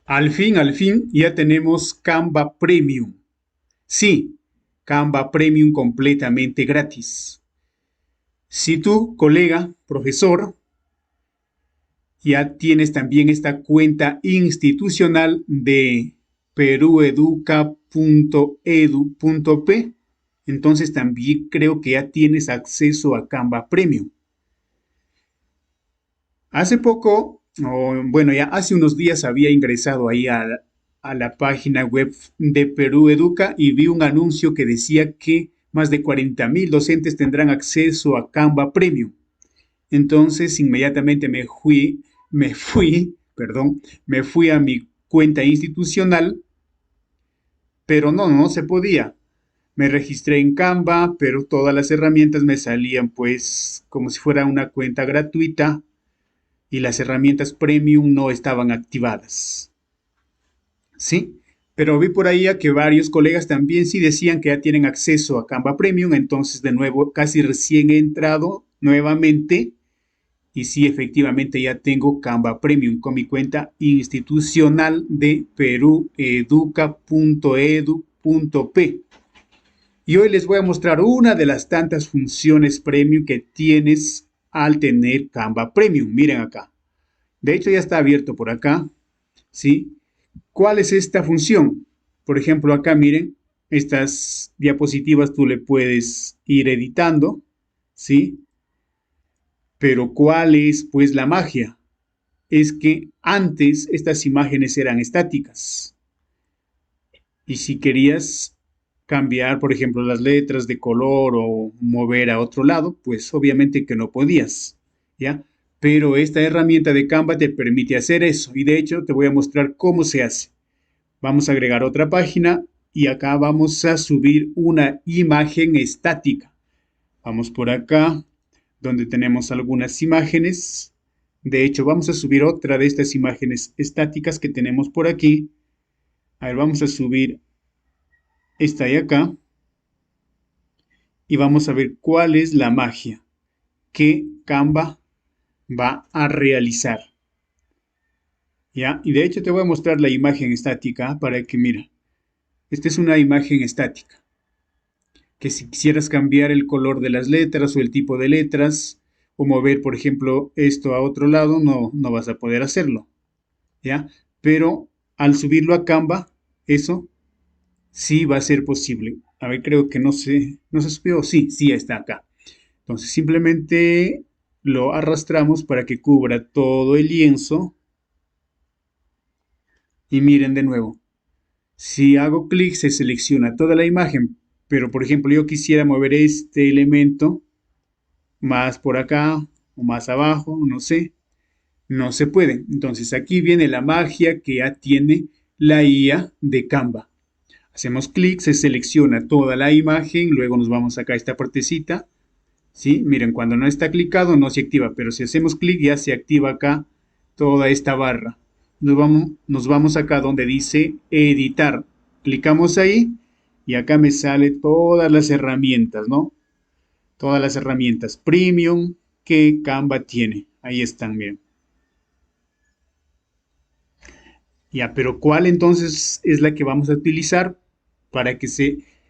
Al fin, ya tenemos Canva Premium. Sí, Canva Premium completamente gratis. Si tú, colega, profesor, ya tienes también esta cuenta institucional de perueduca.edu.p, entonces también creo que ya tienes acceso a Canva Premium. Hace poco, o bueno, ya hace unos días había ingresado ahí a la página web de Perú Educa y vi un anuncio que decía que más de 40.000 docentes tendrán acceso a Canva Premium. Entonces, inmediatamente me fui a mi cuenta institucional, pero no se podía. Me registré en Canva, pero todas las herramientas me salían pues como si fuera una cuenta gratuita y las herramientas premium no estaban activadas. ¿Sí? Pero vi por ahí a que varios colegas también sí decían que ya tienen acceso a Canva Premium, entonces de nuevo casi recién he entrado nuevamente y sí efectivamente ya tengo Canva Premium con mi cuenta institucional de perueduca.edu.p. Y hoy les voy a mostrar una de las tantas funciones premium que tienes al tener Canva Premium. Miren acá. De hecho ya está abierto por acá. ¿Sí? ¿Cuál es esta función? Por ejemplo, acá miren, estas diapositivas tú le puedes ir editando, ¿sí? Pero ¿cuál es pues la magia? Es que antes estas imágenes eran estáticas y si querías cambiar, por ejemplo, las letras de color o mover a otro lado, pues obviamente que no podías, ¿ya? Pero esta herramienta de Canva te permite hacer eso y de hecho te voy a mostrar cómo se hace. Vamos a agregar otra página y acá vamos a subir una imagen estática. Vamos por acá, donde tenemos algunas imágenes. De hecho, vamos a subir otra de estas imágenes estáticas que tenemos por aquí. A ver, vamos a subir esta de acá y vamos a ver cuál es la magia que Canva va a realizar. ¿Ya? Y de hecho te voy a mostrar la imagen estática para que mira. Esta es una imagen estática. Que si quisieras cambiar el color de las letras o el tipo de letras o mover, por ejemplo, esto a otro lado, no vas a poder hacerlo, ¿ya? Pero al subirlo a Canva, eso sí va a ser posible. A ver, creo que no se subió, sí está acá. Entonces simplemente lo arrastramos para que cubra todo el lienzo y miren de nuevo. Si hago clic se selecciona toda la imagen, pero por ejemplo yo quisiera mover este elemento más por acá o más abajo, no sé, no se puede. Entonces aquí viene la magia que ya tiene la IA de Canva. Hacemos clic, se selecciona toda la imagen, luego nos vamos acá a esta partecita, ¿sí? Miren, cuando no está clicado no se activa, pero si hacemos clic ya se activa acá toda esta barra. Nos vamos acá donde dice editar. Clicamos ahí y acá me sale todas las herramientas, ¿no? Todas las herramientas premium que Canva tiene. Ahí están, miren. Ya, pero ¿cuál entonces es la que vamos a utilizar para que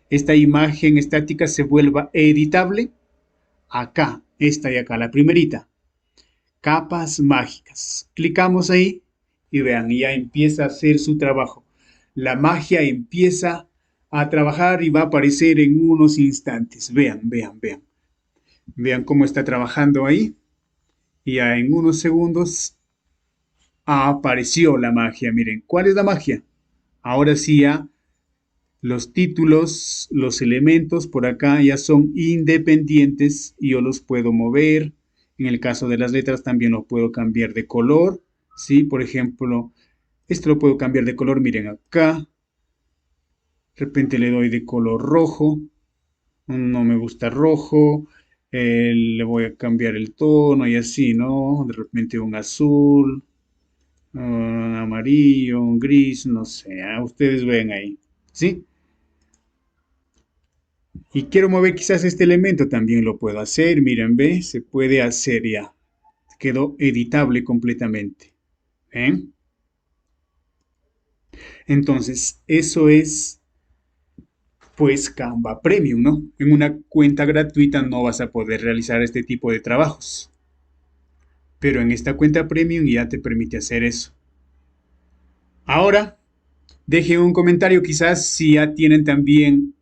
esta imagen estática se vuelva editable? Acá, esta y acá, la primerita. Capas mágicas. Clicamos ahí y vean, ya empieza a hacer su trabajo. La magia empieza a trabajar y va a aparecer en unos instantes. Vean. Vean cómo está trabajando ahí. Y ya en unos segundos apareció la magia. Miren, ¿cuál es la magia? Ahora sí ya los títulos, los elementos por acá ya son independientes y yo los puedo mover. En el caso de las letras también lo puedo cambiar de color. ¿Sí? Por ejemplo, esto lo puedo cambiar de color. Miren acá. De repente le doy de color rojo. No me gusta rojo. Le voy a cambiar el tono y así, ¿no? De repente un azul, un amarillo, un gris, no sé. Ustedes ven ahí. ¿Sí? Y quiero mover quizás este elemento, también lo puedo hacer. Miren, ve, se puede hacer ya. Quedó editable completamente. ¿Ven? Entonces, eso es pues Canva Premium, ¿no? En una cuenta gratuita no vas a poder realizar este tipo de trabajos, pero en esta cuenta Premium ya te permite hacer eso. Ahora, dejen un comentario quizás si ya tienen también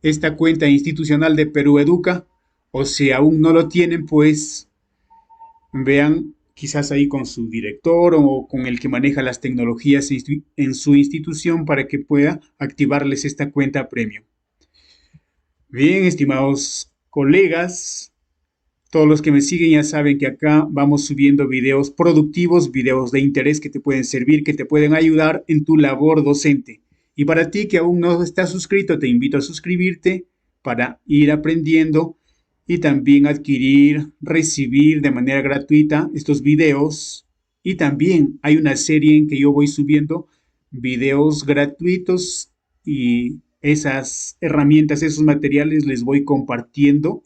esta cuenta institucional de Perú Educa, o si aún no lo tienen, pues vean quizás ahí con su director o con el que maneja las tecnologías en su institución para que pueda activarles esta cuenta Premium. Bien, estimados colegas, todos los que me siguen ya saben que acá vamos subiendo videos productivos, videos de interés que te pueden servir, que te pueden ayudar en tu labor docente. Y para ti que aún no estás suscrito, te invito a suscribirte para ir aprendiendo y también adquirir, recibir de manera gratuita estos videos. Y también hay una serie en que yo voy subiendo videos gratuitos y esas herramientas, esos materiales les voy compartiendo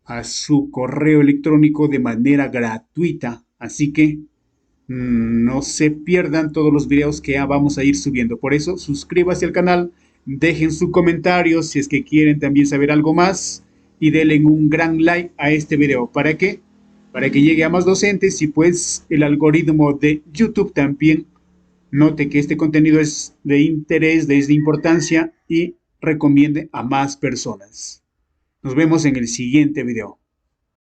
a su correo electrónico de manera gratuita. Así que no se pierdan todos los videos que ya vamos a ir subiendo. Por eso, suscríbase al canal, dejen su comentario si es que quieren también saber algo más y denle un gran like a este video. ¿Para qué? Para que llegue a más docentes y pues el algoritmo de YouTube también note que este contenido es de interés, es de importancia y recomiende a más personas. Nos vemos en el siguiente video.